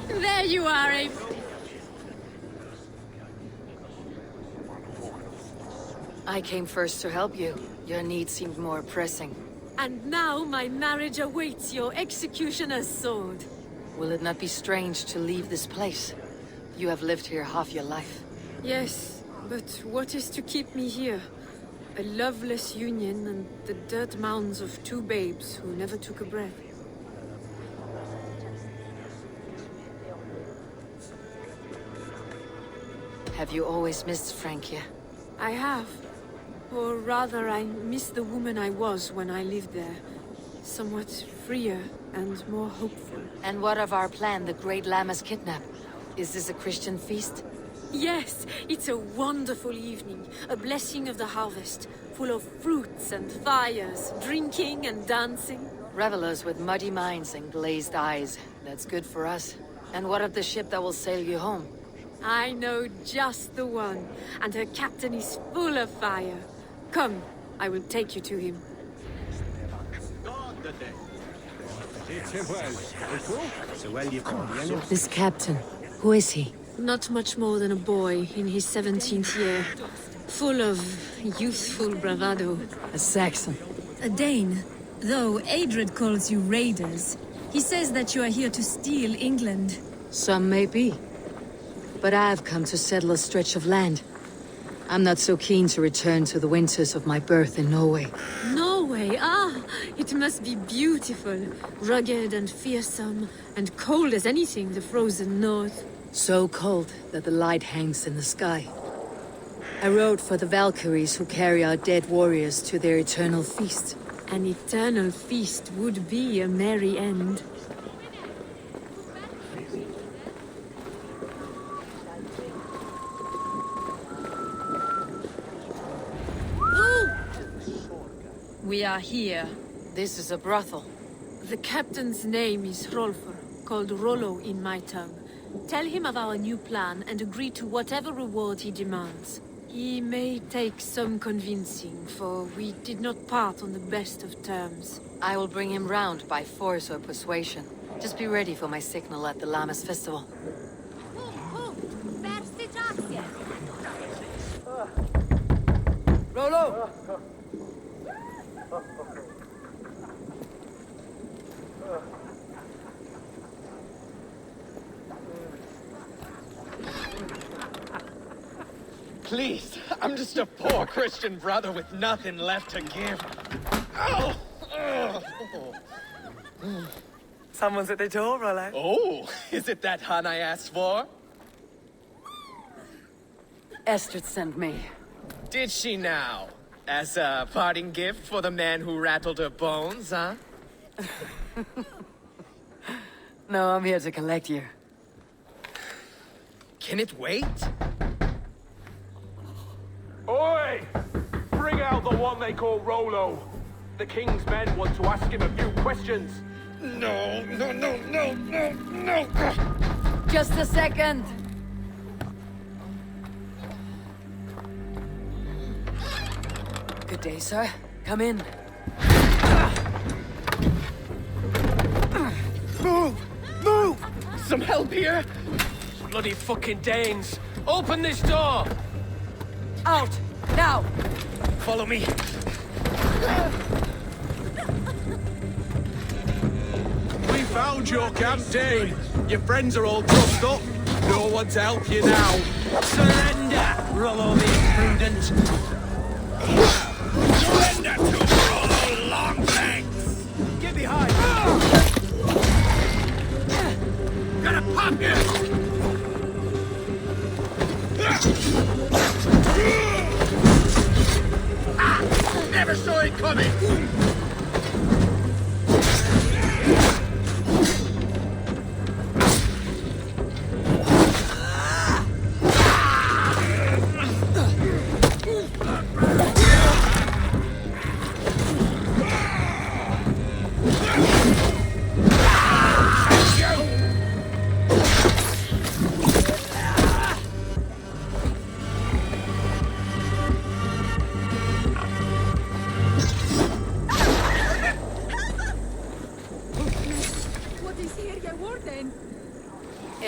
There you are, Abe. I came first to help you. Your need seemed more pressing. And now my marriage awaits your executioner's sword. Will it not be strange to leave this place? You have lived here half your life. Yes, but what is to keep me here? A loveless union and the dirt mounds of two babes who never took a breath. Have you always missed Frankia? I have. Or rather, I miss the woman I was when I lived there. Somewhat freer and more hopeful. And what of our plan, the Great Lammas kidnap? Is this a Christian feast? Yes, it's a wonderful evening. A blessing of the harvest. Full of fruits and fires, drinking and dancing. Revelers with muddy minds and glazed eyes. That's good for us. And what of the ship that will sail you home? I know just the one. And her captain is full of fire. Come, I will take you to him. This captain, who is he? Not much more than a boy in his 17th year. Full of youthful bravado. A Saxon. A Dane. Though Adred calls you raiders, he says that you are here to steal England. Some may be. But I have come to settle a stretch of land. I'm not so keen to return to the winters of my birth in Norway. Norway? Ah, it must be beautiful. Rugged and fearsome, and cold as anything the frozen north. So cold that the light hangs in the sky. I rode for the Valkyries who carry our dead warriors to their eternal feast. An eternal feast would be a merry end. We are here. This is a brothel. The captain's name is Hrolfr, called Rollo in my tongue. Tell him of our new plan and agree to whatever reward he demands. He may take some convincing, for we did not part on the best of terms. I will bring him round by force or persuasion. Just be ready for my signal at the Lammas festival. Rollo! Please, I'm just a poor Christian brother with nothing left to give. Oh! Someone's at the door, Rollo. Oh, is it that hun I asked for? Estrid sent me. Did she now? As a parting gift for the man who rattled her bones, huh? No, I'm here to collect you. Can it wait? Oi! Bring out the one they call Rollo. The king's men want to ask him a few questions. No. Just a second! Good day, sir. Come in. Move! Some help here? Bloody fucking Danes! Open this door! Out! Now! Follow me. We found your camp, Dane. Your friends are all trussed up. No one to help you now. Surrender, Rollo the imprudent. Surrender to Rollo Longlegs! Get behind. Gonna pop you! Never saw it coming!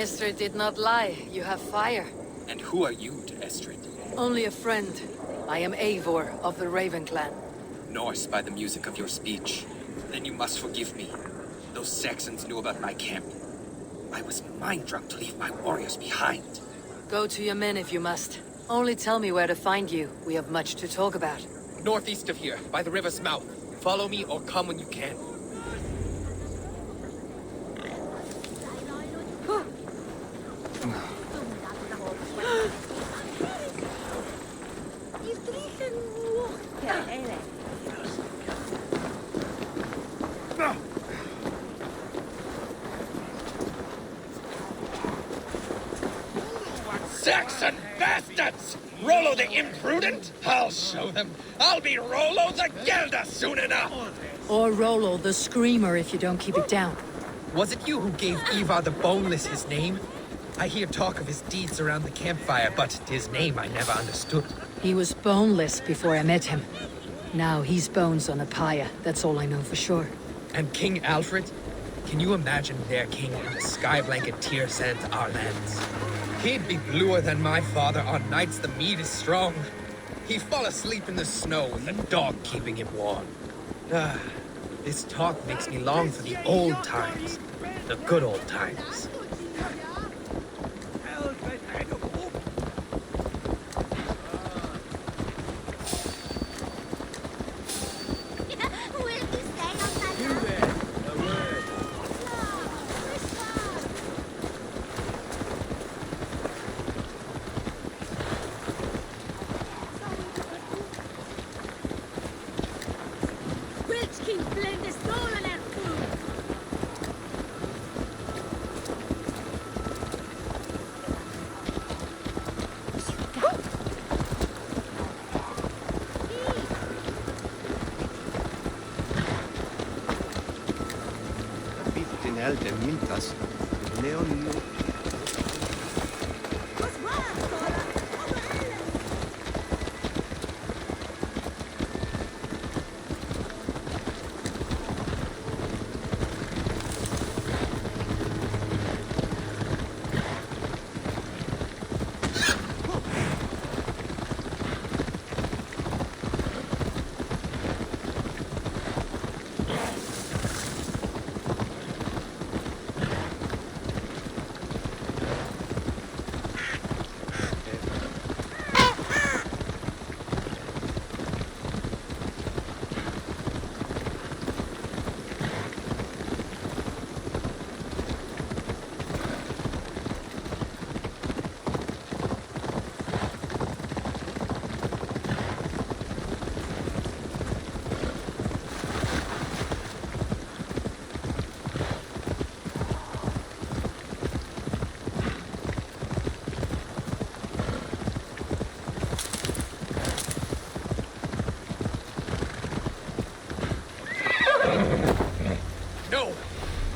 Esther did not lie. You have fire. And who are you to Estrid? Only a friend. I am Eivor of the Raven clan. Norse by the music of your speech. Then you must forgive me. Those Saxons knew about my camp. I was mind-drunk to leave my warriors behind. Go to your men if you must. Only tell me where to find you. We have much to talk about. Northeast of here, by the river's mouth. Follow me or come when you can. Saxon bastards! Rollo the imprudent? I'll show them. I'll be Rollo the Gelder soon enough! Or Rollo the Screamer if you don't keep it down. Was it you who gave Ivar the Boneless his name? I hear talk of his deeds around the campfire, but his name I never understood. He was boneless before I met him. Now he's bones on a pyre. That's all I know for sure. And King Alfred? Can you imagine their king in the sky blanket tear sent our lands? He'd be bluer than my father on nights the meat is strong. He'd fall asleep in the snow with a dog keeping him warm. This talk makes me long for the old times. The good old times.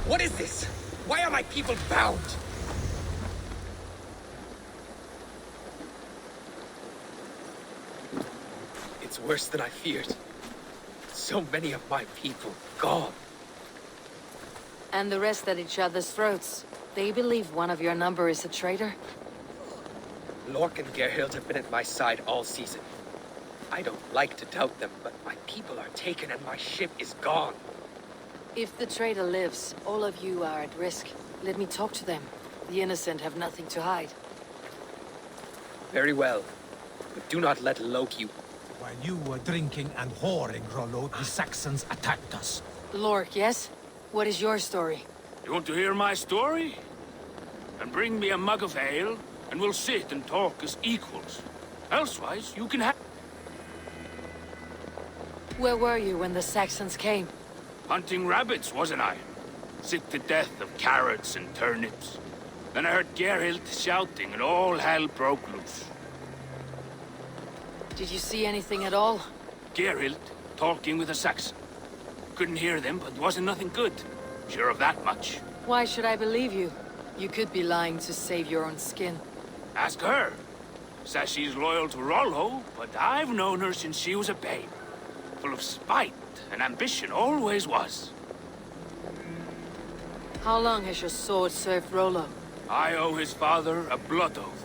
What is this? Why are my people bound? It's worse than I feared. So many of my people gone. And the rest at each other's throats. They believe one of your number is a traitor? Lork and Gerhild have been at my side all season. I don't like to doubt them, but my people are taken and my ship is gone. If the traitor lives, all of you are at risk. Let me talk to them. The innocent have nothing to hide. Very well. But do not let Loki... While you were drinking and whoring, Rollo, the Saxons attacked us. Lork, yes? What is your story? You want to hear my story? And bring me a mug of ale, and we'll sit and talk as equals. Elsewise, you can have... Where were you when the Saxons came? Hunting rabbits, wasn't I? Sick to death of carrots and turnips. Then I heard Gerhild shouting and all hell broke loose. Did you see anything at all? Gerhild talking with a Saxon. Couldn't hear them, but wasn't nothing good. Sure of that much. Why should I believe you? You could be lying to save your own skin. Ask her. Says she's loyal to Rollo, but I've known her since she was a babe. Full of spite and ambition, always was. How long has your sword served Rollo? I owe his father a blood oath.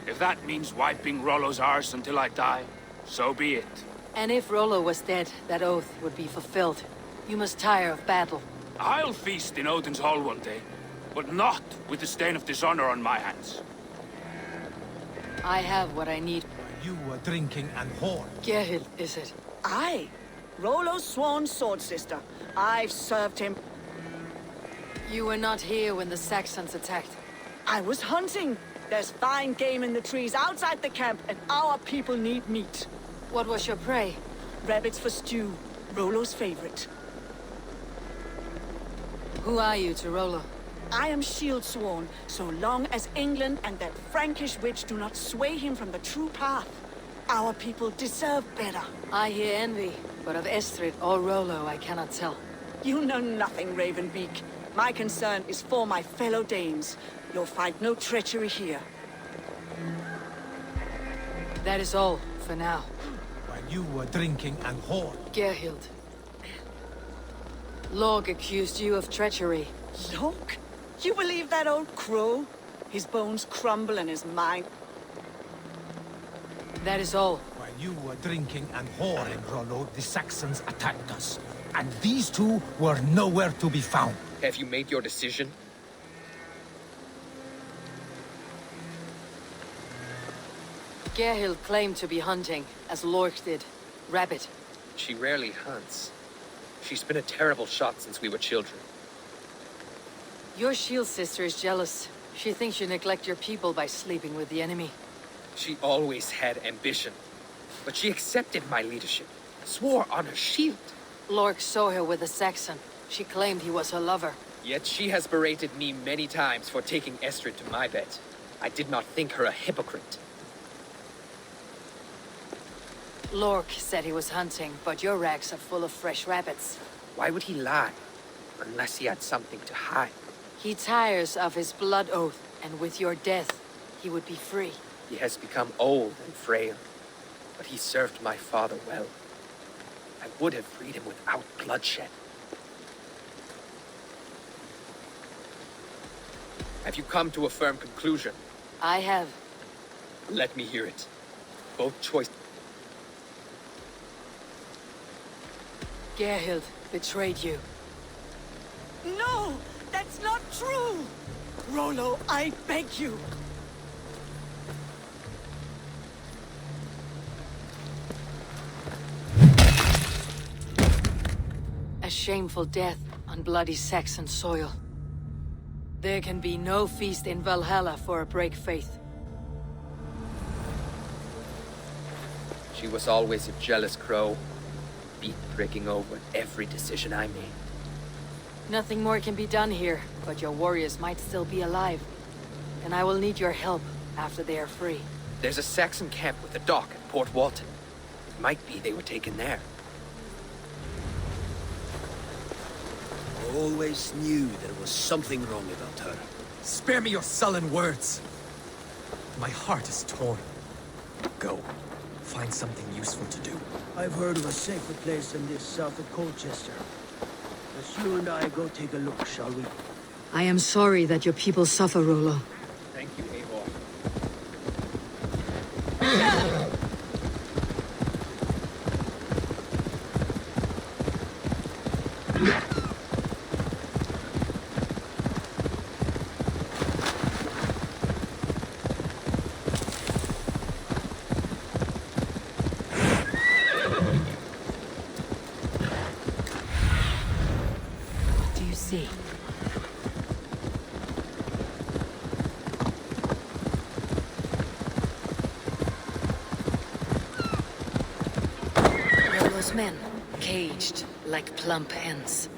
If that means wiping Rollo's arse until I die, so be it. And if Rollo was dead, that oath would be fulfilled. You must tire of battle. I'll feast in Odin's hall one day, but not with the stain of dishonor on my hands. I have what I need. You were drinking and whore. Gerhild, is it? Aye. Rollo's sworn sword sister. I've served him. You were not here when the Saxons attacked. I was hunting. There's fine game in the trees outside the camp, and our people need meat. What was your prey? Rabbits for stew. Rollo's favorite. Who are you to Rollo? I am shield sworn, so long as England and that Frankish witch do not sway him from the true path. Our people deserve better. I hear envy, but of Estrid or Rollo I cannot tell. You know nothing, Ravenbeak. My concern is for my fellow Danes. You'll find no treachery here. That is all, for now. While you were drinking and whore. Gerhild. Lorg accused you of treachery. Lorg? You believe that old crow? His bones crumble and his mind... That is all. While you were drinking and whoring, Rollo, the Saxons attacked us. And these two were nowhere to be found. Have you made your decision? Gerhild claimed to be hunting, as Lorg did. Rabbit. She rarely hunts. She's been a terrible shot since we were children. Your shield sister is jealous. She thinks you neglect your people by sleeping with the enemy. She always had ambition. But she accepted my leadership. Swore on her shield. Lorg saw her with a Saxon. She claimed he was her lover. Yet she has berated me many times for taking Estrid to my bed. I did not think her a hypocrite. Lorg said he was hunting, but your racks are full of fresh rabbits. Why would he lie? Unless he had something to hide. He tires of his blood oath, and with your death, he would be free. He has become old and frail, but he served my father well. I would have freed him without bloodshed. Have you come to a firm conclusion? I have. Let me hear it. Both choice... Gerhild betrayed you. No! That's not true! Rollo, I beg you! A shameful death on bloody Saxon soil. There can be no feast in Valhalla for a break faith. She was always a jealous crow. Beat-breaking over every decision I made. Nothing more can be done here, but your warriors might still be alive. And I will need your help after they are free. There's a Saxon camp with a dock at Port Walton. It might be they were taken there. I always knew there was something wrong about her. Spare me your sullen words. My heart is torn. Go. Find something useful to do. I've heard of a safer place than this south of Colchester. Let's you and I go take a look, shall we? I am sorry that your people suffer, Rollo. Thank you, Eivor. See. Rollo's men, caged like plump ants.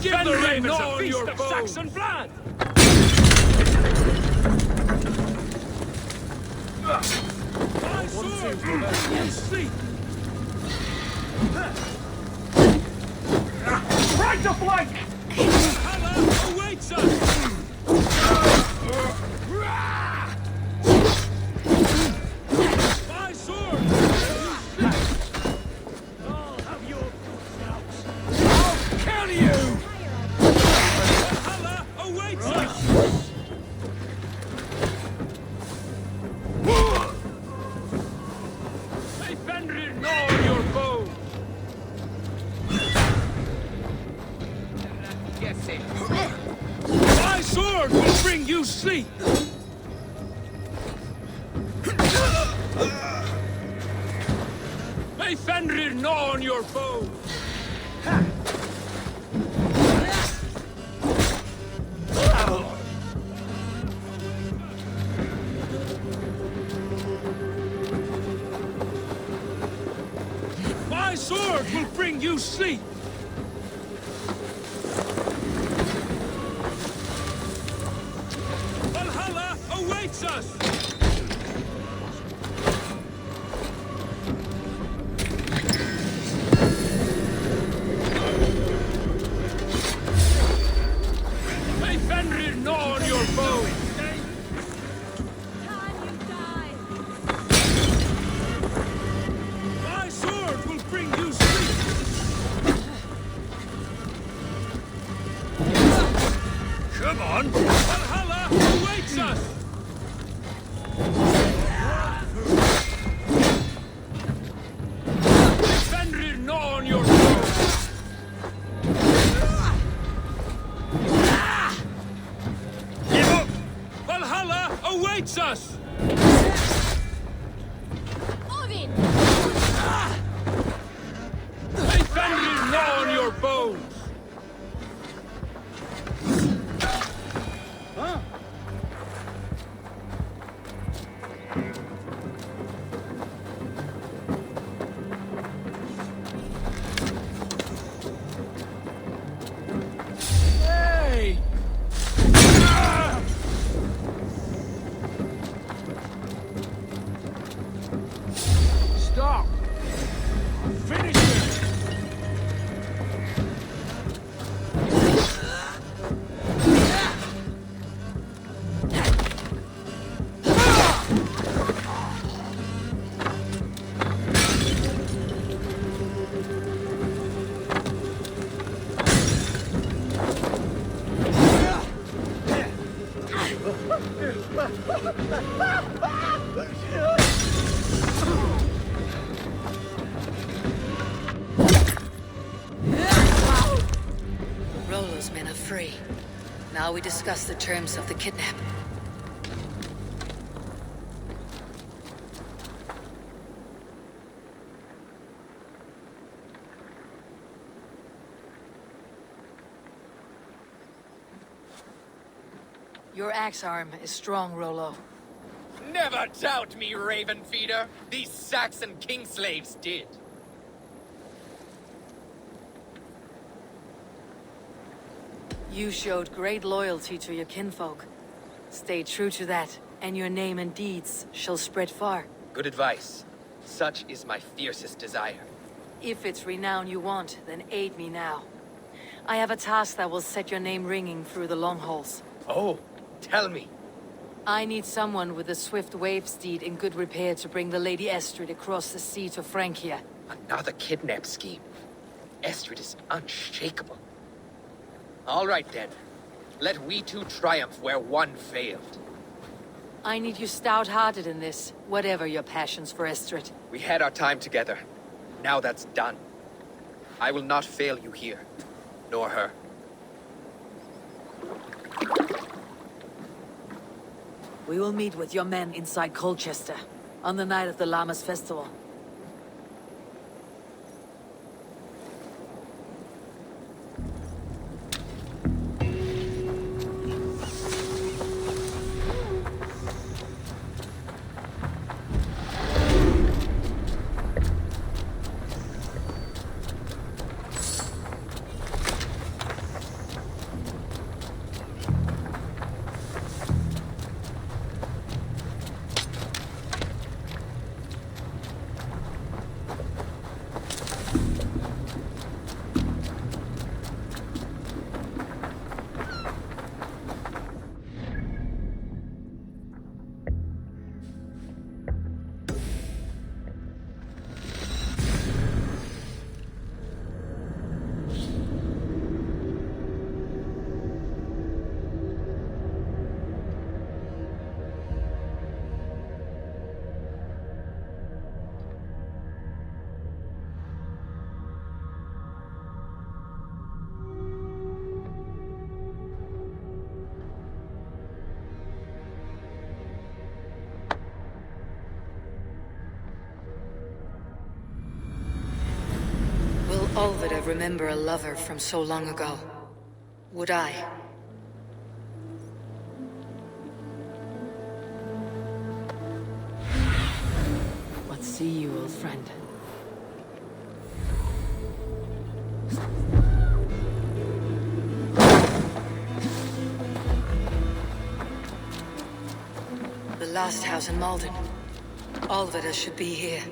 Give the ravens a feast of Saxon blood! My sword will let you sleep! Right to flank! Valhalla awaits us! My sword! I'll have your snouts! I'll kill you! Valhalla awaits us! May Fenrir gnaw your bow! My sword will bring you sleep! May Fenrir gnaw on your bow! My sword will bring you sleep! Valhalla awaits us! son! Valhalla awaits us! Fenrir gnaw on your toes! Give up! Valhalla awaits us! May Fenrir gnaw on your bones! Hey! Stop! Finish him! Rollo's men are free. Now we discuss the terms of the kidnap. Your axe arm is strong, Rollo. Never doubt me, Raven Feeder. These Saxon king slaves did. You showed great loyalty to your kinfolk. Stay true to that, and your name and deeds shall spread far. Good advice. Such is my fiercest desire. If it's renown you want, then aid me now. I have a task that will set your name ringing through the long halls. Oh, tell me. I need someone with a swift wave steed in good repair to bring the Lady Estrid across the sea to Francia. Another kidnap scheme. Estrid is unshakable. All right then. Let we two triumph where one failed. I need you stout-hearted in this, whatever your passions for Estrid. We had our time together. Now that's done. I will not fail you here, nor her. We will meet with your men inside Colchester, on the night of the Lammas festival. Olvida remember a lover from so long ago? Would I? What see you, old friend? The last house in Malden. Olvida should be here.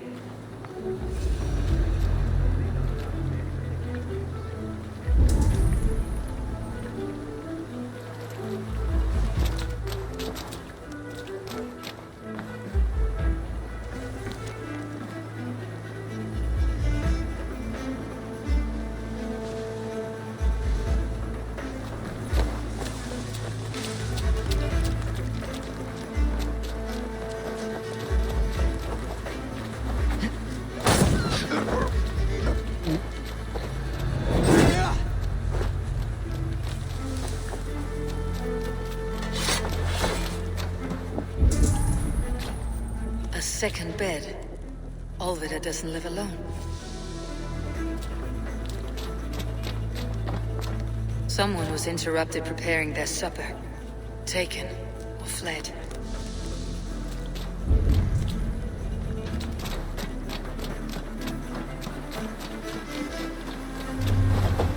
second bed. Olvida doesn't live alone. Someone was interrupted preparing their supper. Taken or fled.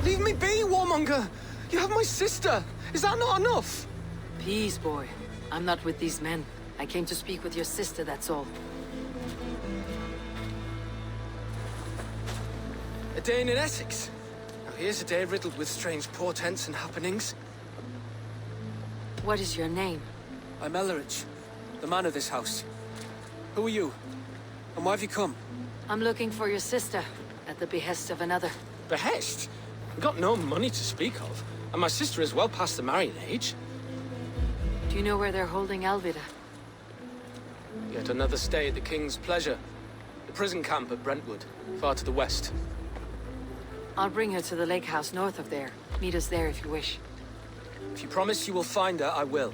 Leave me be, warmonger! You have my sister! Is that not enough? Peace, boy. I'm not with these men. I came to speak with your sister, that's all. A day in Essexe. Now here's a day riddled with strange portents and happenings. What is your name? I'm Ellerich, the man of this house. Who are you? And why have you come? I'm looking for your sister, at the behest of another. Behest? I've got no money to speak of, and my sister is well past the marrying age. Do you know where they're holding Alvida? Yet another stay at the King's pleasure. The prison camp at Brentwood, far to the west. I'll bring her to the lake house north of there. Meet us there if you wish. If you promise you will find her, I will.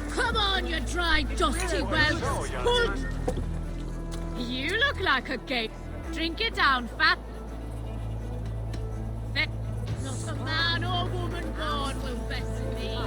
Come on, you dry, dusty whelps! Pull! You look like a gay. Drink it down, fat. Not a man or woman born will best me.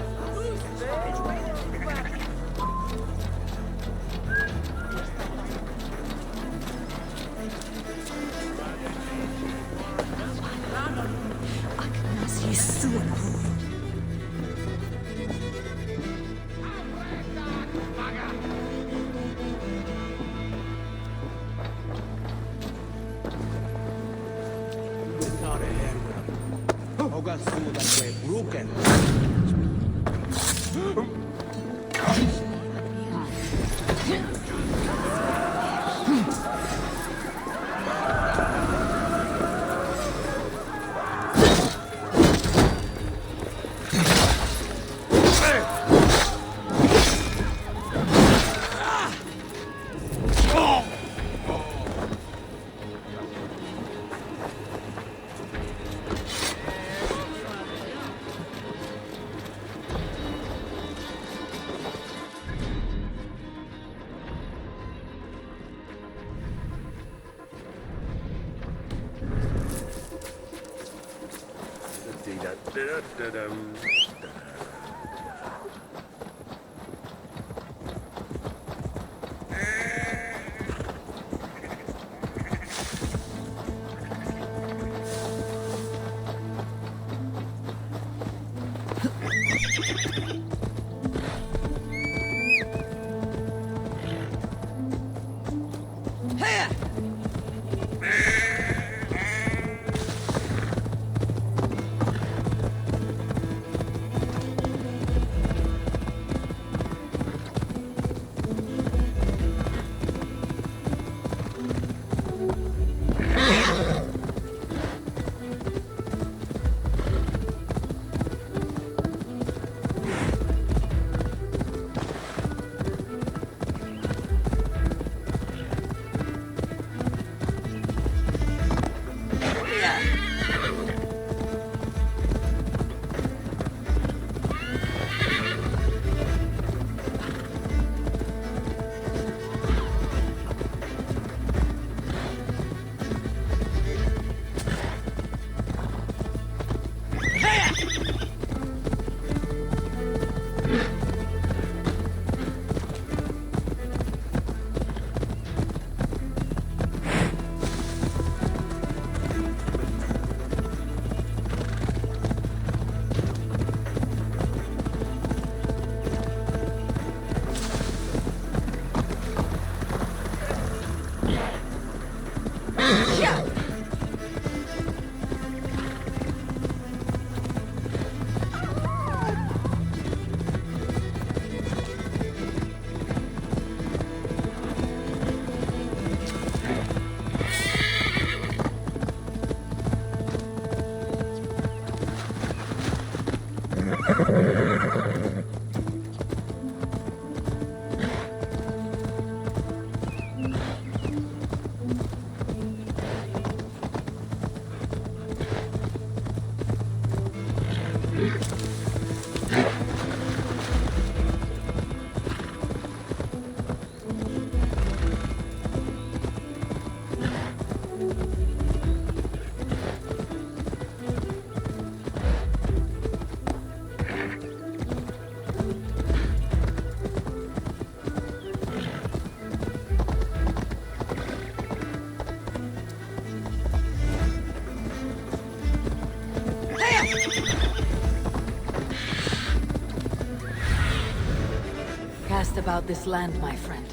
Cast about this land, my friend.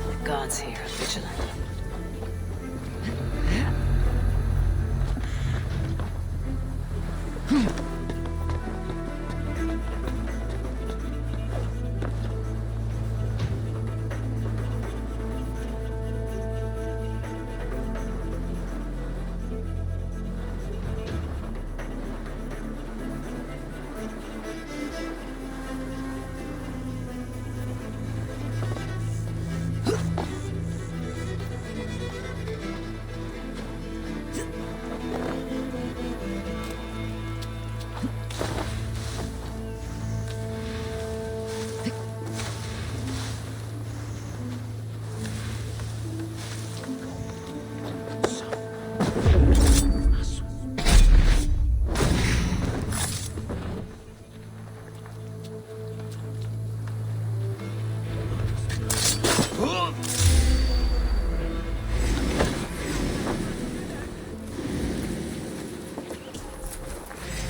The gods here are vigilant.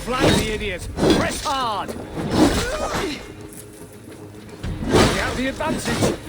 Flank the idiot! Press hard! We have the advantage!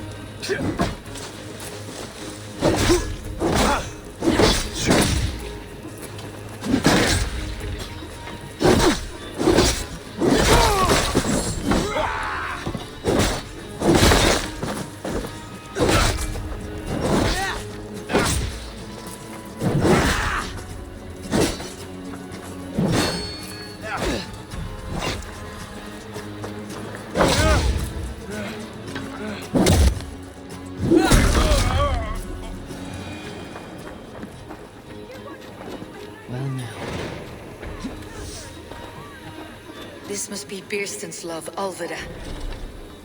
This must be Birsten's love, Alvida.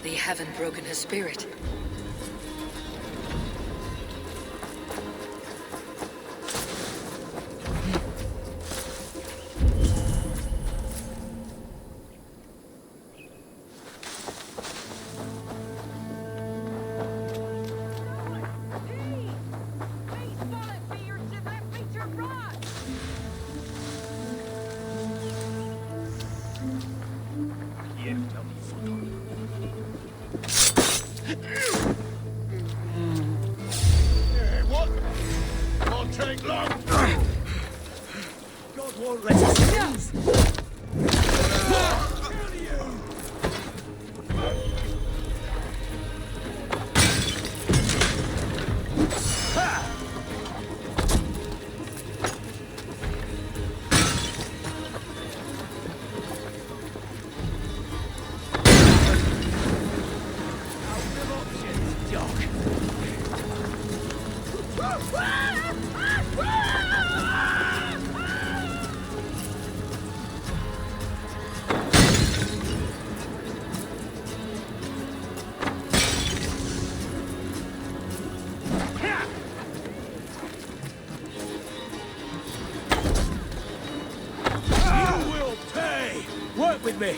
They haven't broken her spirit. Work with me.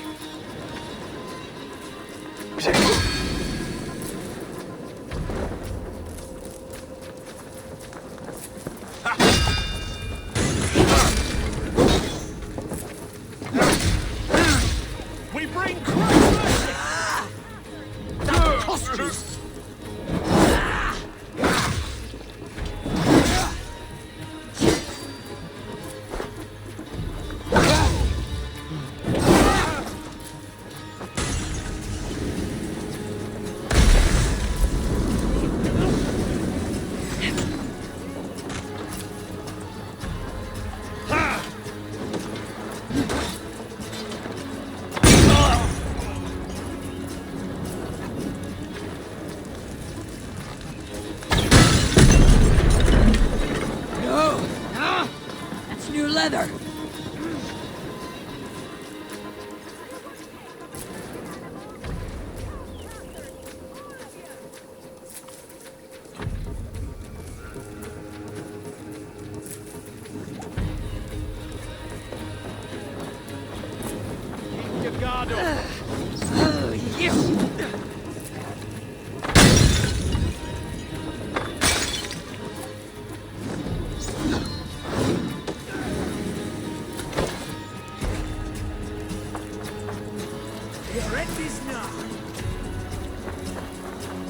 We bring Christmas! That cost you! Leather. Keep your guard up.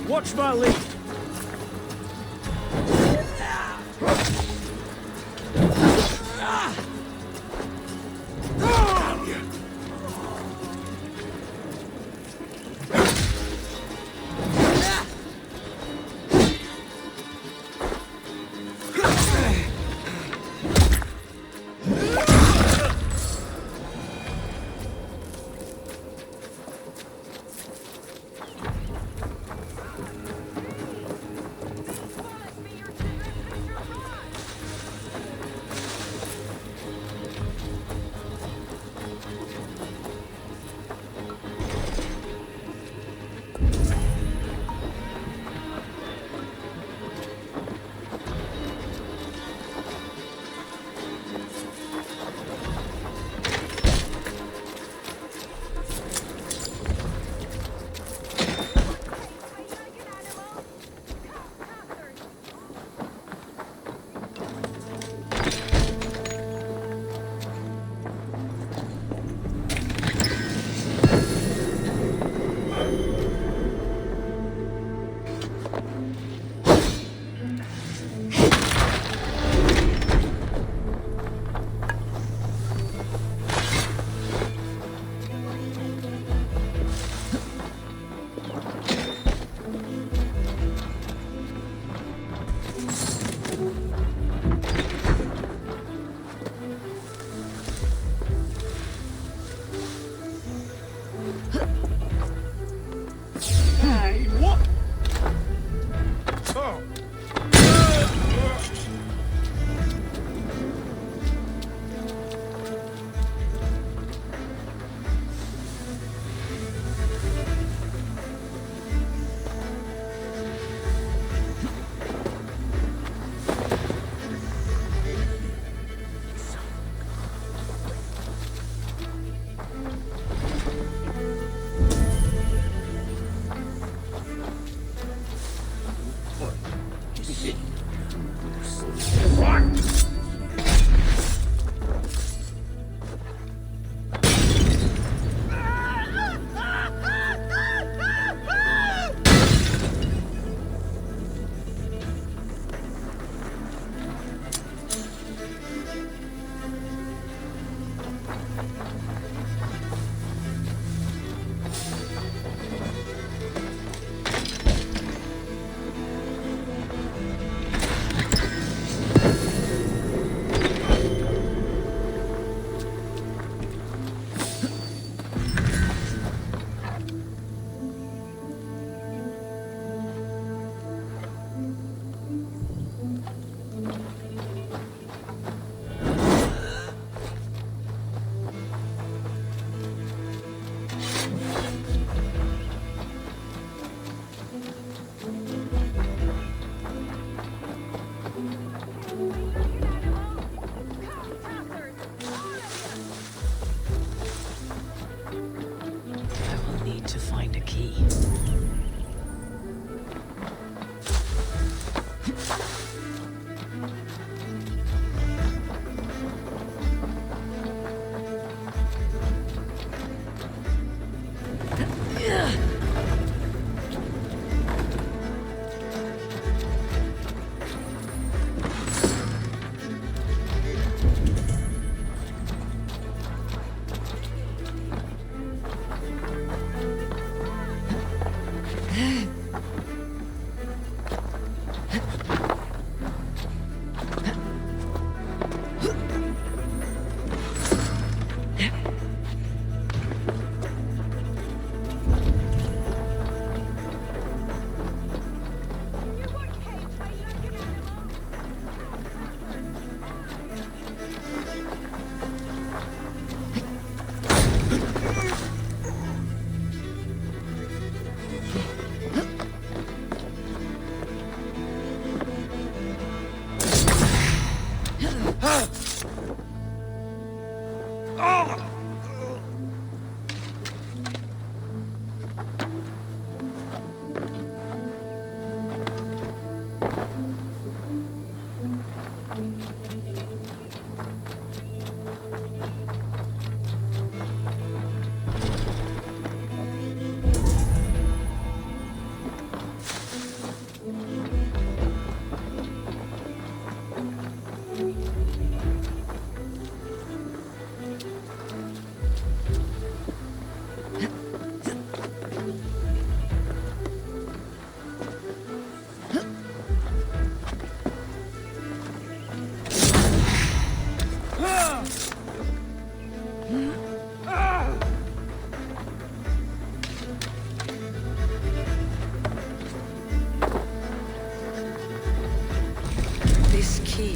Watch my lead. to find a key.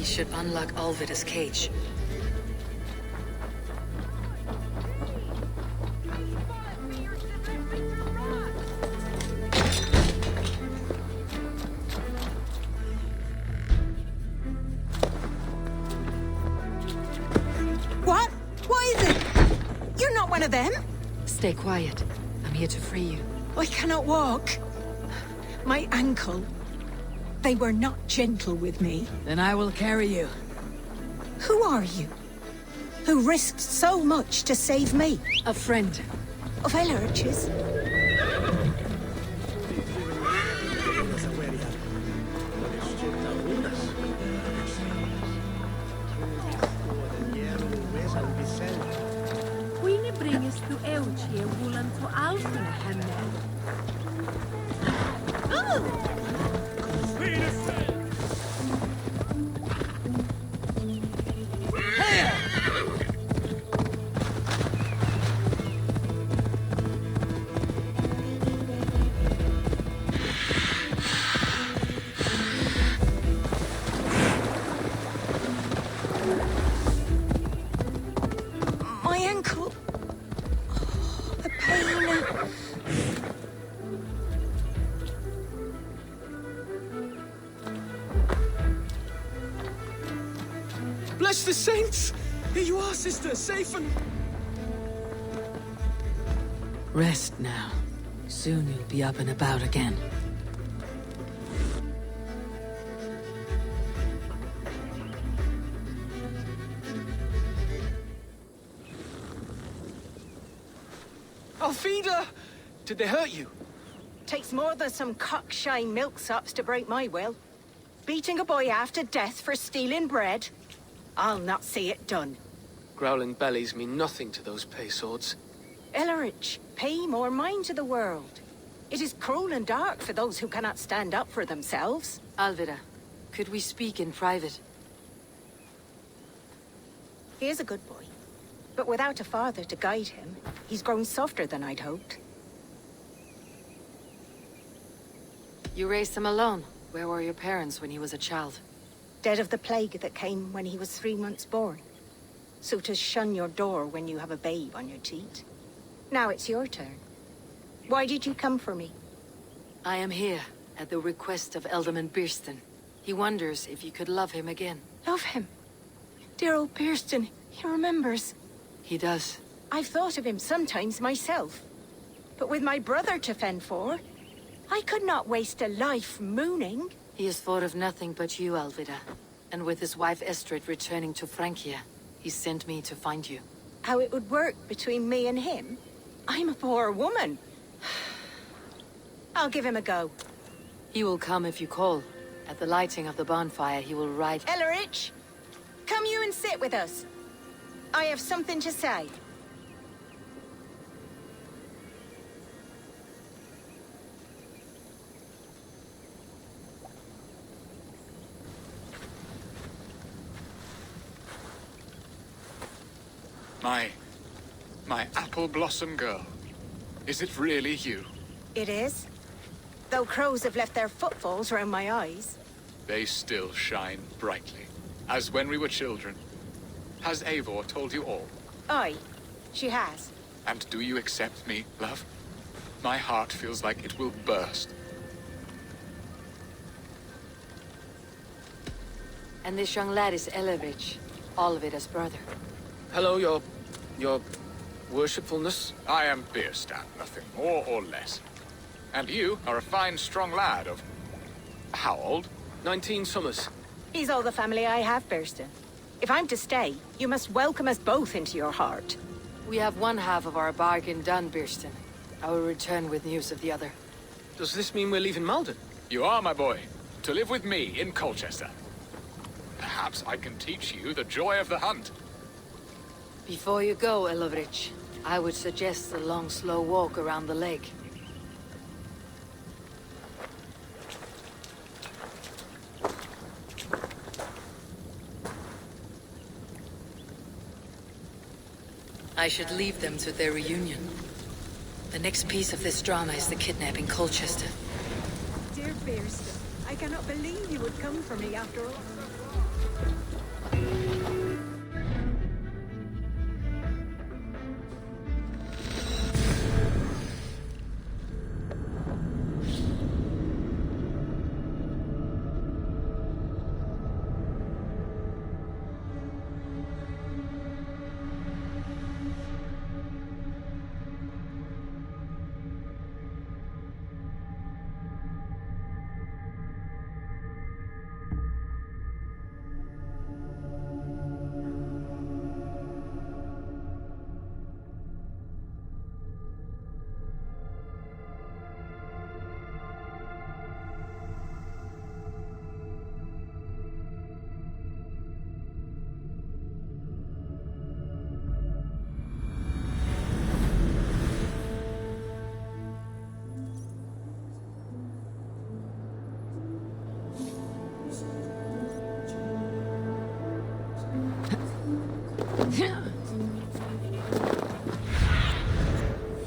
Should unlock Alvida's cage. What? What is it? You're not one of them? Stay quiet. I'm here to free you. I cannot walk. My ankle. They were not gentle with me. Then I will carry you. Who are you? Who risked so much to save me? A friend. Of Elrich's? Queen bringes to Euchi a woolen to Alfred Hemel. My ankle. Oh, the pain. Bless the saints! Here you are, sister, safe and... Rest now. Soon you'll be up and about again. Alfida! Did they hurt you? Takes more than some cockshy milksops to break my will. Beating a boy half to death for stealing bread? I'll not see it done. Growling bellies mean nothing to those pay swords. Elrich, pay more mind to the world. It is cruel and dark for those who cannot stand up for themselves. Alvida, could we speak in private? He is a good boy. But without a father to guide him, he's grown softer than I'd hoped. You raised him alone. Where were your parents when he was a child? Dead of the plague that came when he was 3 months born. So to shun your door when you have a babe on your teat. Now it's your turn. Why did you come for me? I am here, at the request of Elderman Birston. He wonders if you could love him again. Love him? Dear old Birston, he remembers. He does. I've thought of him sometimes myself. But with my brother to fend for, I could not waste a life mooning. He has thought of nothing but you, Alvida. And with his wife Estrid returning to Francia, he sent me to find you. How it would work between me and him? I'm a poor woman. I'll give him a go. He will come if you call. At the lighting of the bonfire, he will ride... Ellerich, come you and sit with us. I have something to say. My apple blossom girl. Is it really you? It is. Though crows have left their footfalls round my eyes. They still shine brightly, as when we were children. Has Eivor told you all? Aye, she has. And do you accept me, love? My heart feels like it will burst. And this young lad is Ellerich, Alvida's brother. Hello, your worshipfulness. I am Bierstadt, nothing more or less. And you are a fine, strong lad of... how old? 19 summers. He's all the family I have, Burston. If I'm to stay, you must welcome us both into your heart. We have one half of our bargain done, Birston. I will return with news of the other. Does this mean we're leaving Malden? You are, my boy, to live with me in Colchester. Perhaps I can teach you the joy of the hunt. Before you go, Ellerich, I would suggest a long, slow walk around the lake. I should leave them to their reunion. The next piece of this drama is the kidnapping Colchester. Dear Burston, I cannot believe you would come for me after all.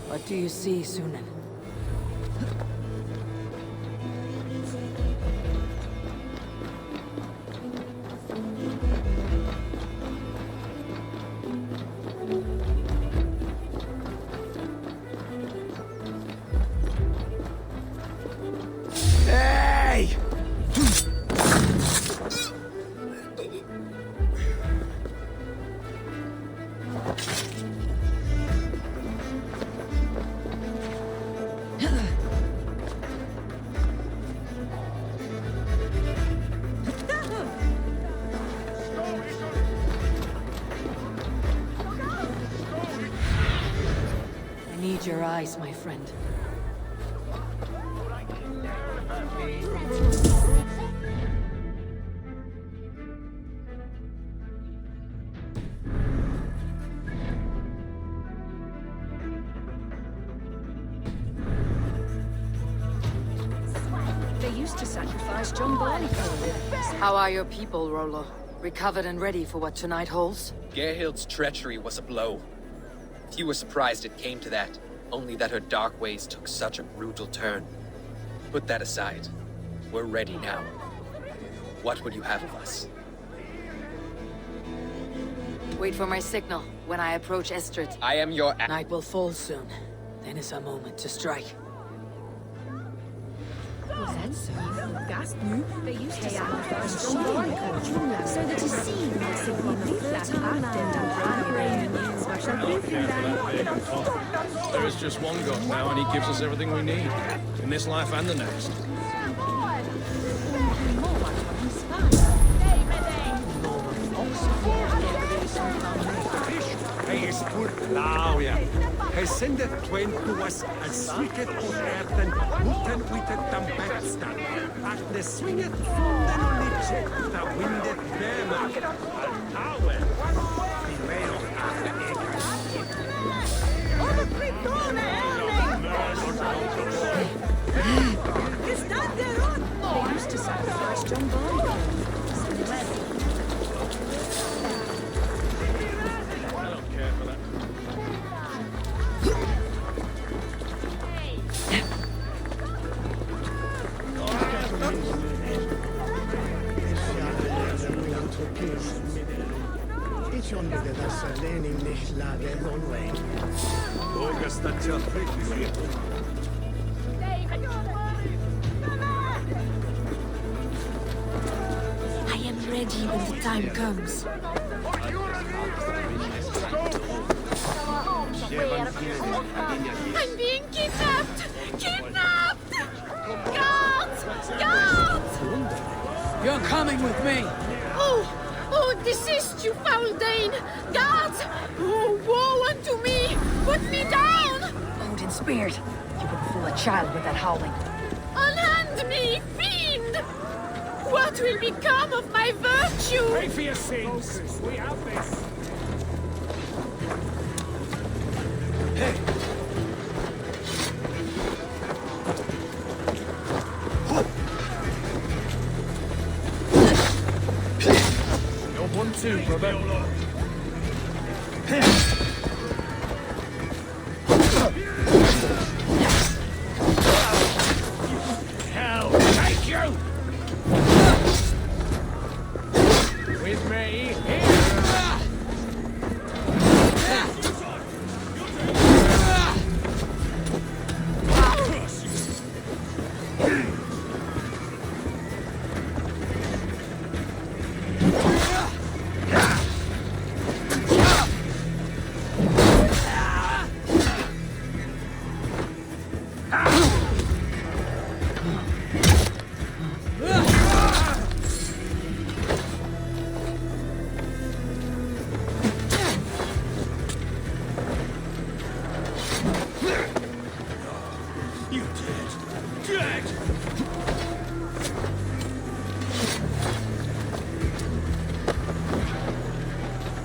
What do you see, Sunan? Hey! I need your eyes, my friend. They used to sacrifice John Barleycorn. How are your people, Rollo? Recovered and ready for what tonight holds? Gerhild's treachery was a blow. Few were surprised it came to that, only that her dark ways took such a brutal turn. Put that aside. We're ready now. What would you have of us? Wait for my signal. When I approach Estrid, I am your... Night will fall soon. Then is our moment to strike. Was that so? They used to sacrifice John Barleycorn so that his seed might sit upon the fertile land and is just one god now, and he gives us everything we need. In this life and the next. Hij is voor lauw, ja. Hij zendet twain to us als swicket op erden, moeten we het dan bedstaan. Ach, de swinget vonden on liedje, dat windet bemer. Al ouwe. Die wij ook achter ekers. Is that their own? They used to sacrifice John Boy. I don't care for that. Ich unbedingt das Lenin nicht lade Runway. August that you're I am ready when the time comes. I'm being kidnapped! Kidnapped! Guards! Guards! You're coming with me! Oh, desist, you foul Dane! Guards! Oh, woe unto me! Put me down! Odin spared. You wouldn't fool a child with that howling. Unhand me, fiend! What will become of my virtue? Pay for your sins. We have this. You're 1-2, brother. Hell, take you! With me, here!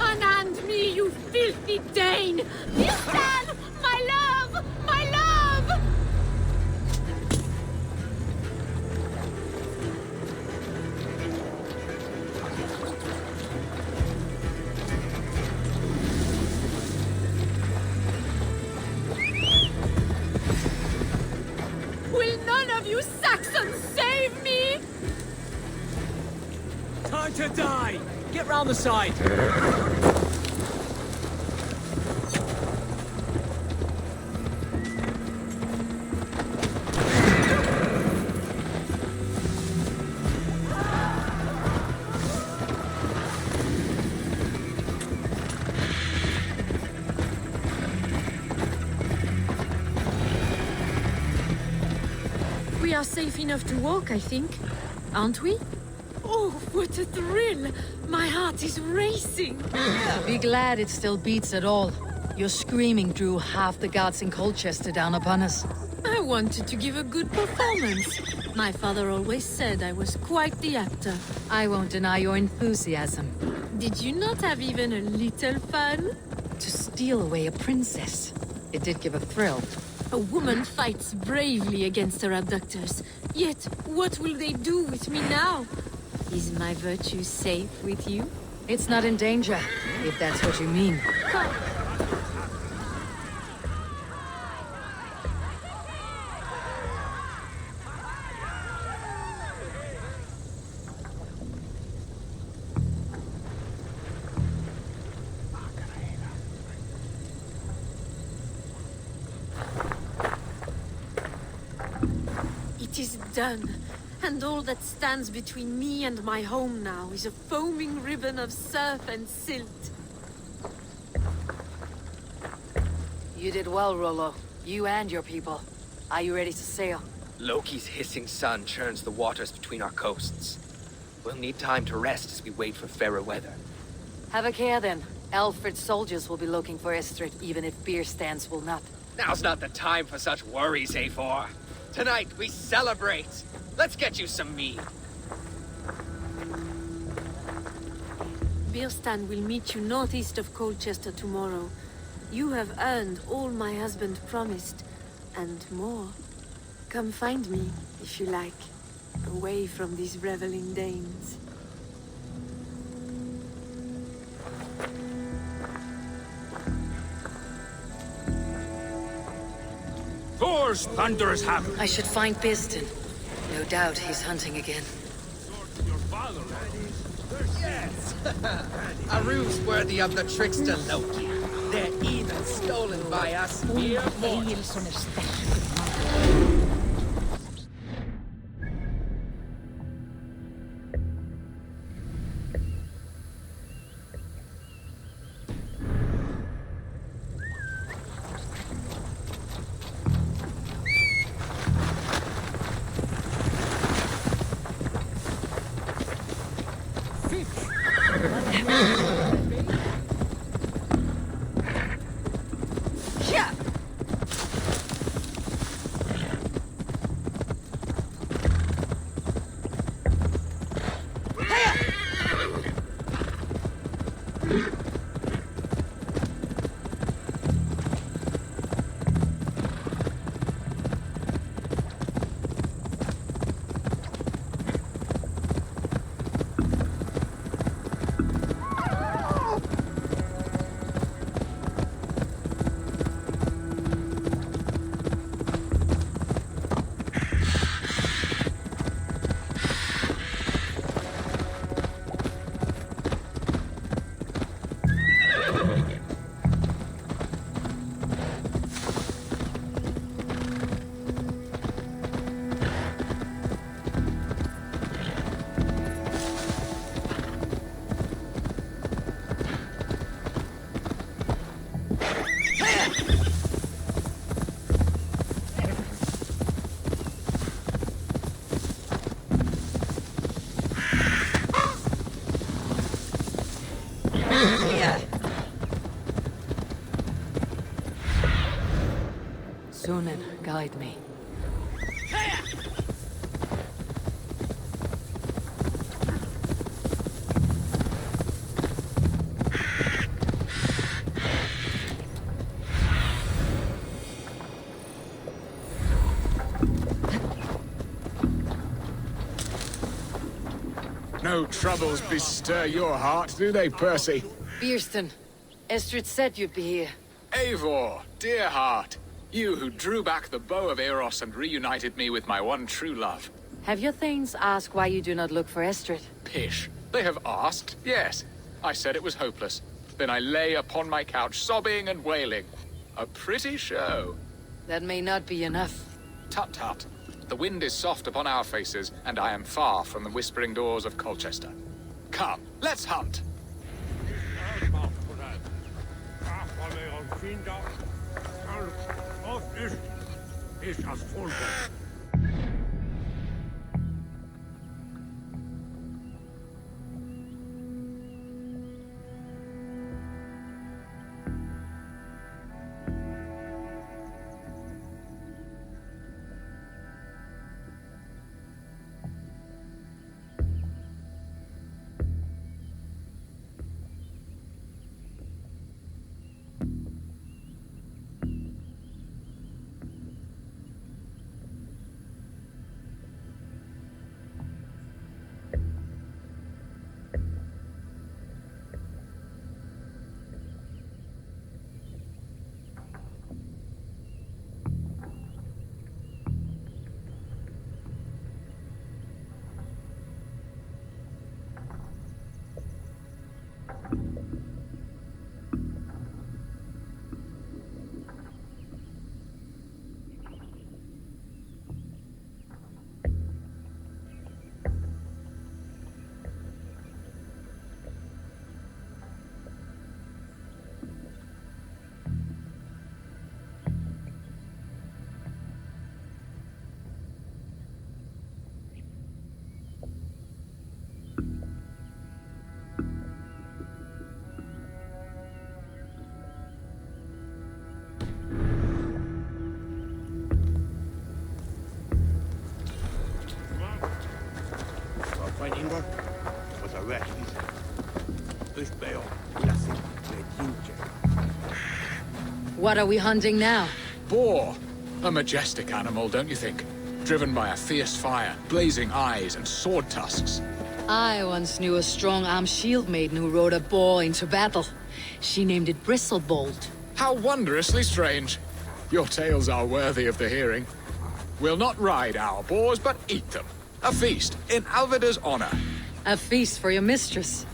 Unhand me, you filthy Dane! Listen! My love! My love! Will none of you Saxons save me? Time to die! Get round the side! We are safe enough to walk, I think. Aren't we? Oh, what a thrill! My heart is racing! Be glad it still beats at all. Your screaming drew half the guards in Colchester down upon us. I wanted to give a good performance. My father always said I was quite the actor. I won't deny your enthusiasm. Did you not have even a little fun? To steal away a princess. It did give a thrill. A woman fights bravely against her abductors. Yet, what will they do with me now? Is my virtue safe with you? It's not in danger, if that's what you mean. It is done. And all that stands between me and my home now is a foaming ribbon of surf and silt. You did well, Rollo. You and your people. Are you ready to sail? Loki's hissing sun churns the waters between our coasts. We'll need time to rest as we wait for fairer weather. Have a care then. Alfred's soldiers will be looking for Estrid, even if beer stands will not. Now's not the time for such worries, A4. Tonight, we celebrate. Let's get you some mead. Bierstan will meet you northeast of Colchester tomorrow. You have earned all my husband promised, and more. Come find me, if you like, away from these reveling Danes. Thor's thunderous hammer! I should find Bierstan. No doubt he's hunting again. Yes! A ruse worthy of the trickster Loki. They're even stolen by us mere mortals. Sunan, guide me. No troubles bestir your heart, do they, Percy? Bierstan, Estrid said you'd be here. Eivor, dear heart, you who drew back the bow of Eros and reunited me with my one true love. Have your thanes asked why you do not look for Estrid? Pish. They have asked, yes. I said it was hopeless. Then I lay upon my couch, sobbing and wailing. A pretty show. That may not be enough. Tut-tut. The wind is soft upon our faces, and I am far from the whispering doors of Colchester. Come, let's hunt! What are we hunting now? Boar. A majestic animal, don't you think? Driven by a fierce fire, blazing eyes, and sword tusks. I once knew a strong-armed shield maiden who rode a boar into battle. She named it Bristlebolt. How wondrously strange. Your tales are worthy of the hearing. We'll not ride our boars, but eat them. A feast, in Alvida's honor. A feast for your mistress.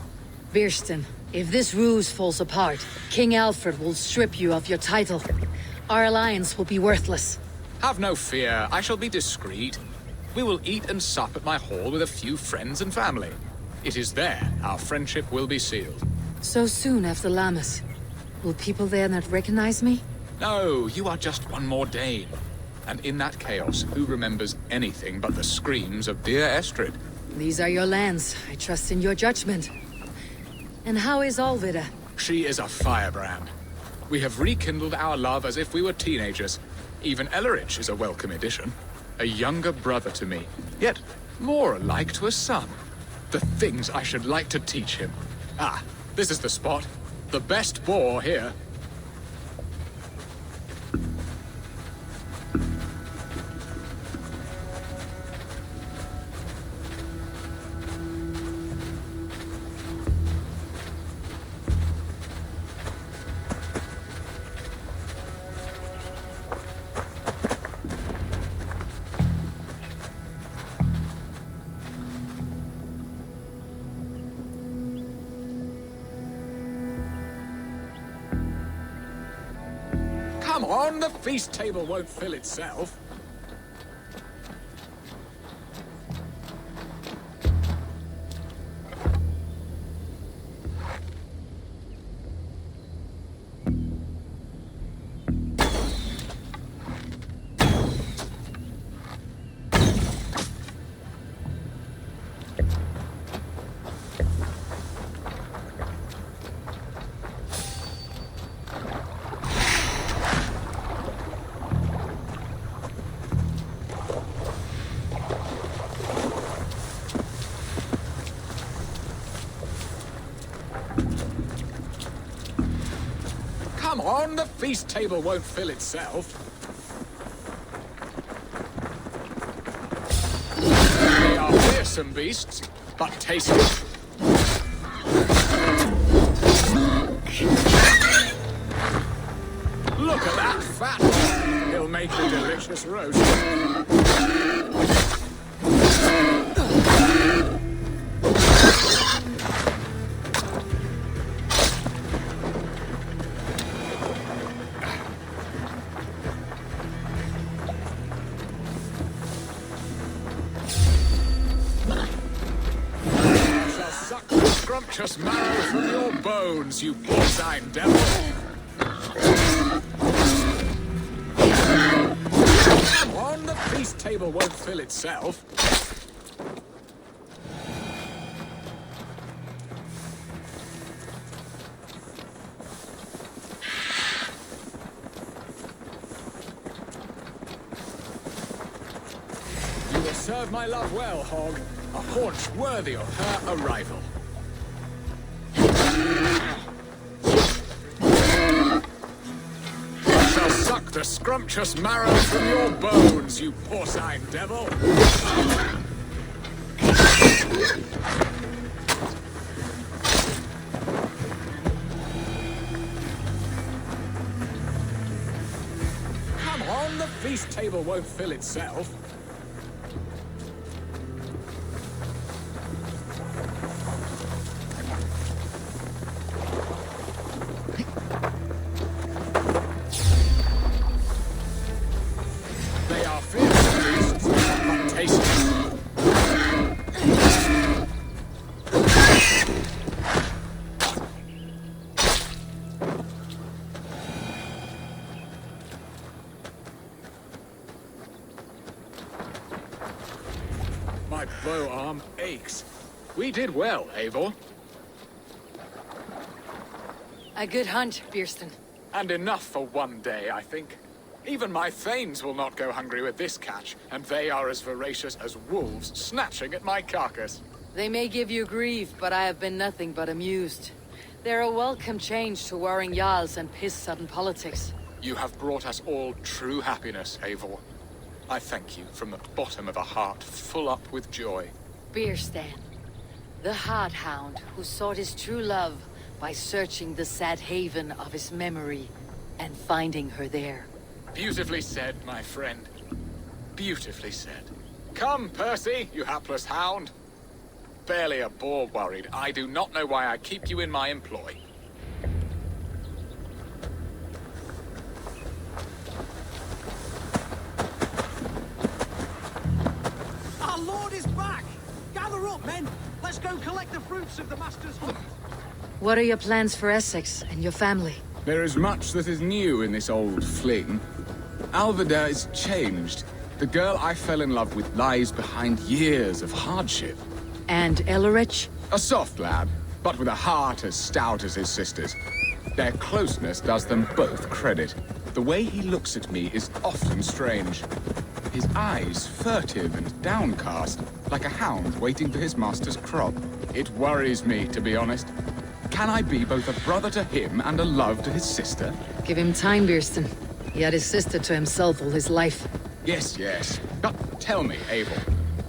Birsten, if this ruse falls apart, King Alfred will strip you of your title. Our alliance will be worthless. Have no fear, I shall be discreet. We will eat and sup at my hall with a few friends and family. It is there our friendship will be sealed. So soon after Lammas. Will people there not recognize me? No, you are just one more Dane. And in that chaos, who remembers anything but the screams of dear Estrid? These are your lands. I trust in your judgment. And how is Alvida? She is a firebrand. We have rekindled our love as if we were teenagers. Even Ellerich is a welcome addition. A younger brother to me, yet more alike to a son. The things I should like to teach him. Ah, this is the spot. The best boar here. Come on, the feast table won't fill itself. Come on, the feast table won't fill itself. They are fearsome beasts, but tasty. Look at that fat one. He'll make a delicious roast. Scrumptious marrow from your bones, you porcine devil! Come on, the feast table won't fill itself. You will serve my love well, Hog. A haunch worthy of her arrival. I shall suck the scrumptious marrow from your bones, you porcine devil! Come on, the feast table won't fill itself. My bow arm aches. We did well, Eivor. A good hunt, Birsten. And enough for one day, I think. Even my thanes will not go hungry with this catch, and they are as voracious as wolves snatching at my carcass. They may give you grief, but I have been nothing but amused. They're a welcome change to warring jarls and piss-sudden politics. You have brought us all true happiness, Eivor. I thank you from the bottom of a heart full up with joy. Bierstan, the Hard Hound who sought his true love by searching the sad haven of his memory and finding her there. Beautifully said, my friend. Beautifully said. Come, Percy, you hapless hound. Barely a boar worried. I do not know why I keep you in my employ. Our lord is back! Gather up, men! Let's go collect the fruits of the master's hunt. What are your plans for Essex and your family? There is much that is new in this old fling. Alvida is changed. The girl I fell in love with lies behind years of hardship. And Ellerich? A soft lad, but with a heart as stout as his sister's. Their closeness does them both credit. The way he looks at me is often strange. His eyes furtive and downcast, like a hound waiting for his master's crop. It worries me, to be honest. Can I be both a brother to him and a love to his sister? Give him time, Bierstan. He had his sister to himself all his life. Yes, yes. But tell me, Eivor,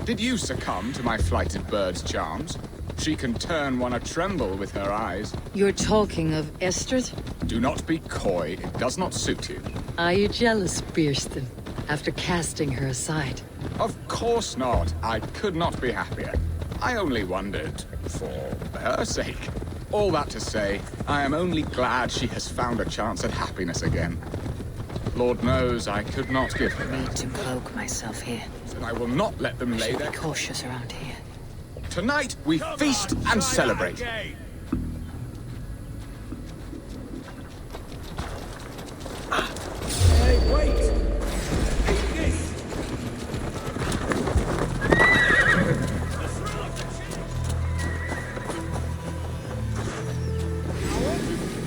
did you succumb to my flighted bird's charms? She can turn one a tremble with her eyes. You're talking of Estrid? Do not be coy. It does not suit you. Are you jealous, Bierstan, after casting her aside? Of course not. I could not be happier. I only wondered for her sake. All that to say, I am only glad she has found a chance at happiness again. Lord knows I could not give her I need that. to cloak myself here. And I will not let them lay their... Be cautious around here. Tonight, we feast and celebrate. Hey, wait! Eat this!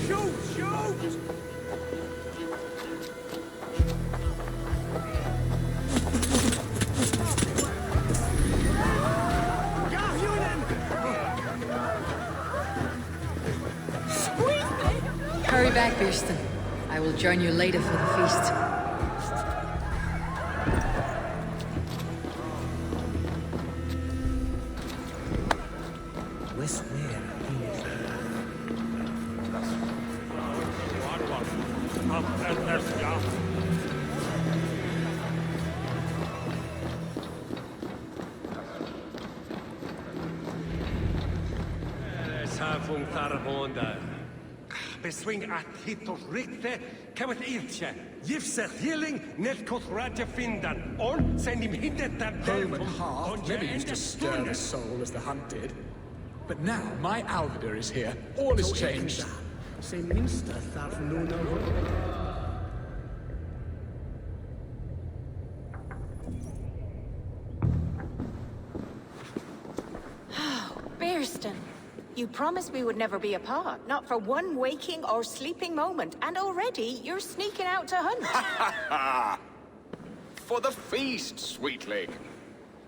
Shoot! Shoot! Hurry back, Bierstan. I will join you later for the feast. Beswing at hitos rikte, kamet ilche. Gifse healing, netkot raja findan. On send him hindet that Home and hearth never used to stir the soul as the hunt did. But now, my Alvida is here. All is changed. Bierstan, you promised we would never be apart, not for one waking or sleeping moment, and already you're sneaking out to hunt. For the feast, sweetling.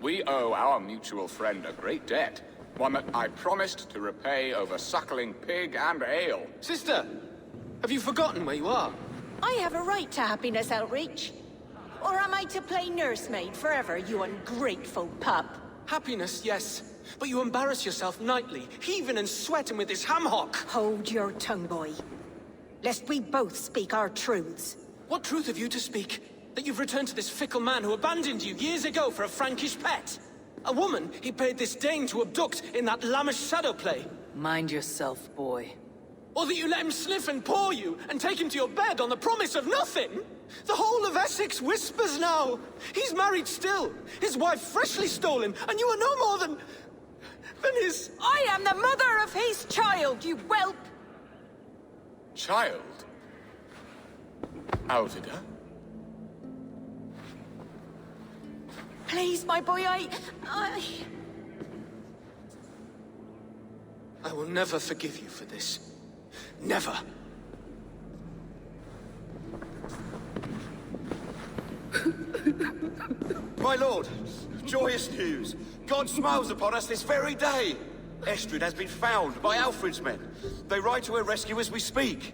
We owe our mutual friend a great debt. One that I promised to repay over suckling pig and ale. Sister, have you forgotten where you are? I have a right to happiness, Outreach. Or am I to play nursemaid forever, you ungrateful pup? Happiness, yes. But you embarrass yourself nightly, heaving and sweating with this ham-hock. Hold your tongue, boy. Lest we both speak our truths. What truth have you to speak? That you've returned to this fickle man who abandoned you years ago for a Frankish pet? A woman he paid this Dane to abduct in that lammish shadow play? Mind yourself, boy. Or that you let him sniff and paw you, and take him to your bed on the promise of nothing? The whole of Essex whispers now. He's married still, his wife freshly stolen, and you are no more than his... I am the mother of his child, you whelp! Child? Alvida? Please, my boy, I will never forgive you for this. Never. My lord, joyous news. God smiles upon us this very day. Estrid has been found by Alfred's men. They ride to her rescue as we speak.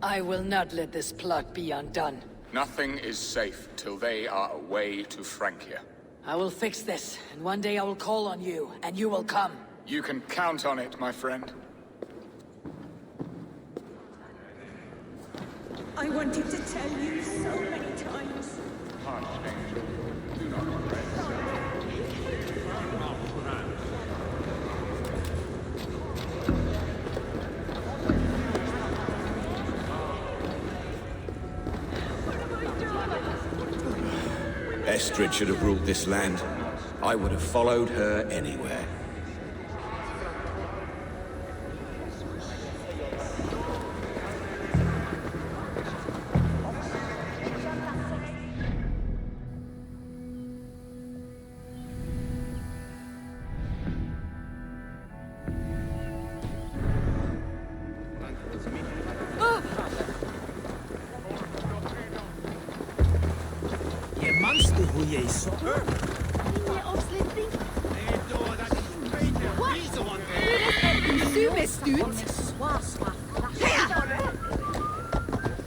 I will not let this plot be undone. Nothing is safe till they are away to Francia. I will fix this, and one day I will call on you, and you will come. You can count on it, my friend. I wanted to tell you so many times. Archangel, do not regret. Estrid should have ruled this land. I would have followed her anywhere.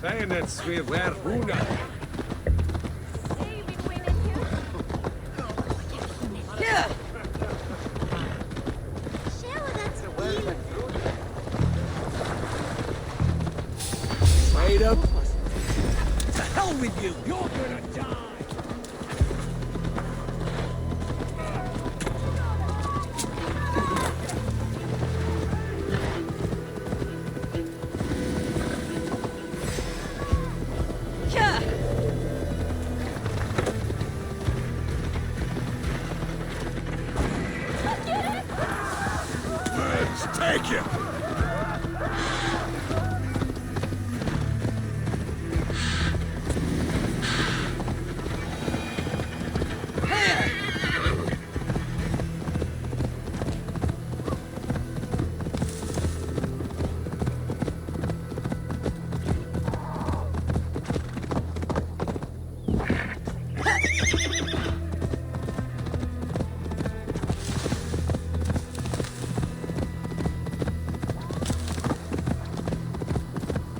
Feiernet wir wer Huna. Wait up. To hell with you! You're gonna die! Take you!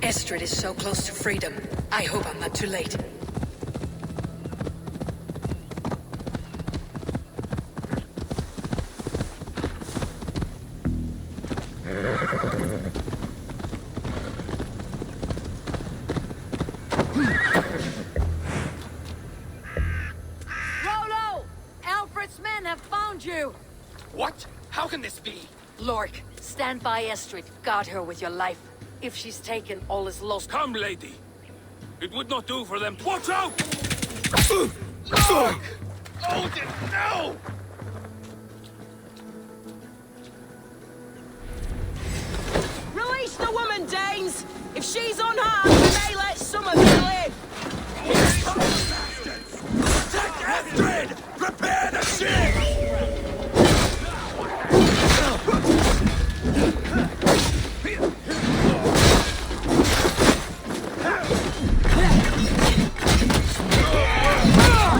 Estrid is so close to freedom. I hope I'm not too late. Rolo! Alfred's men have found you! What? How can this be? Lork, stand by Estrid. Guard her with your life. If she's taken, all is lost. Come, lady. It would not do for them. Watch out! Lord! Odin, no! Release the woman, Danes! If she's unharmed, we may let some of you live! Take Estrid! Prepare the ship!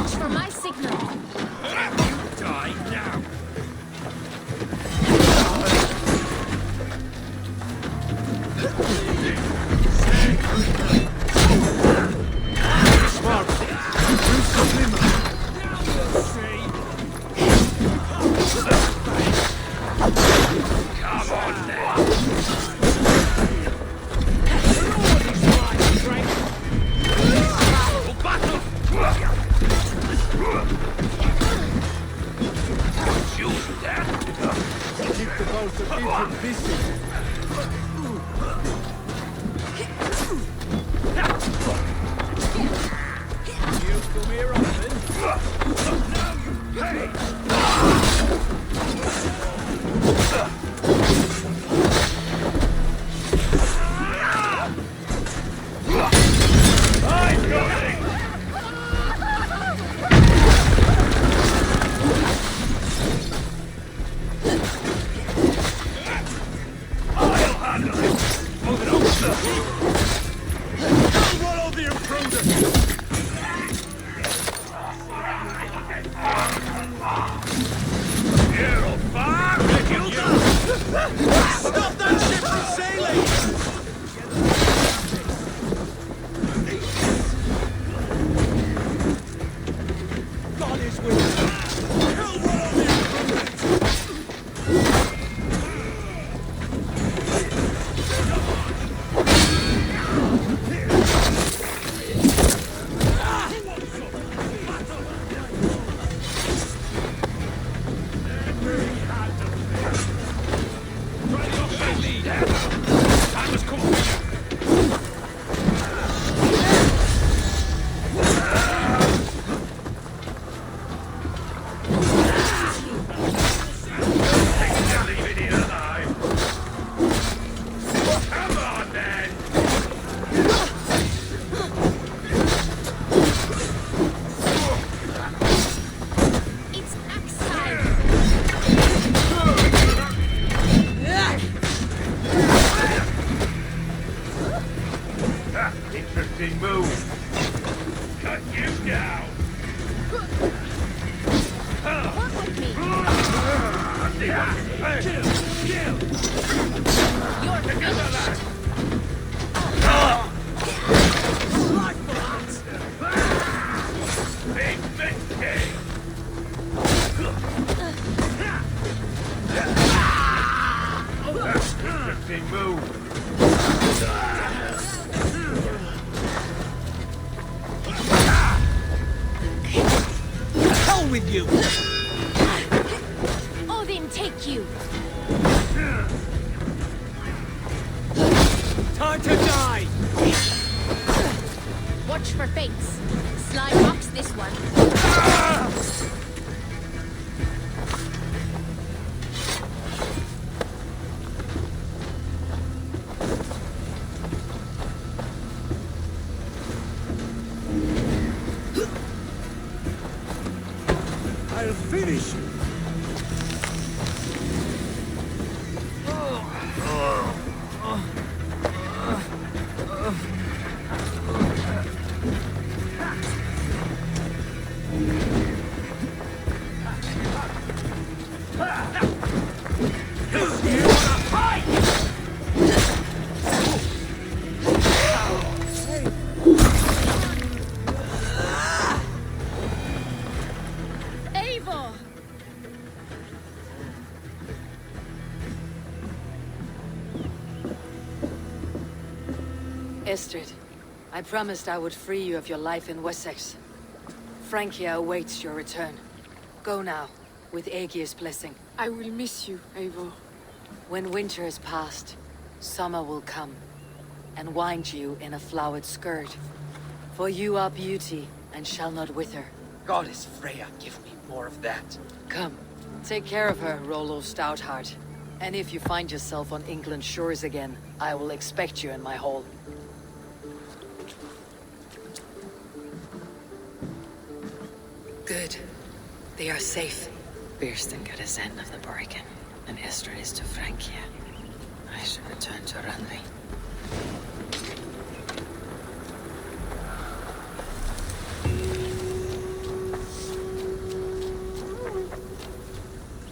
For my signal. Die now! Smart! Do something! Come on then! Keep the boats of Egypt busy. You come here often? Hey! I've got it! I'll handle it! Move it over, sir! Roll the intruder! You're far, Hilda! Big move. Hell with you! Odin, take you! Time to die! Watch for fates. Sly rocks this one. I'll finish you. Eivor! Estrid, I promised I would free you of your life in Essexe. Francia awaits your return. Go now, with Aegir's blessing. I will miss you, Eivor. When winter is past, summer will come, and wind you in a flowered skirt. For you are beauty, and shall not wither. Goddess Freya, give me more of that. Come, take care of her, Rollo Stoutheart. And if you find yourself on England's shores again, I will expect you in my hall. Good. They are safe. Birsten got his end of the bargain, and Estrid is to Francia. I should return to run